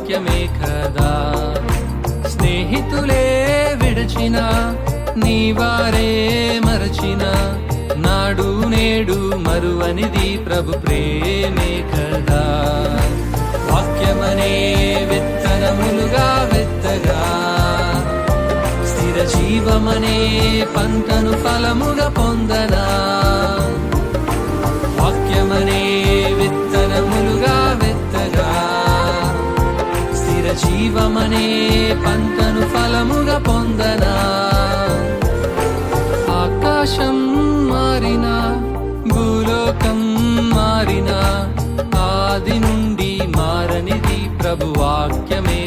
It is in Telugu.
వాక్యమే కదా. స్నేహితులే విడచిన, నీ వారే మరచిన, నాడు నేడు మరువనిది ప్రభు ప్రేమే కదా. వాక్యమనే విత్తనములుగా వెత్తగా, స్థిర జీవమనే పంటను ఫలముగా పొందనా. వాక్యమనే విత్తనములుగా వెత్తగా, స్థిర జీవమనే పంటను ఫలముగా పొందనా. ఆకాశం మారినా, భూలోకం మారినా, ఆది నుండి మారనిది ప్రభు వాక్యమే.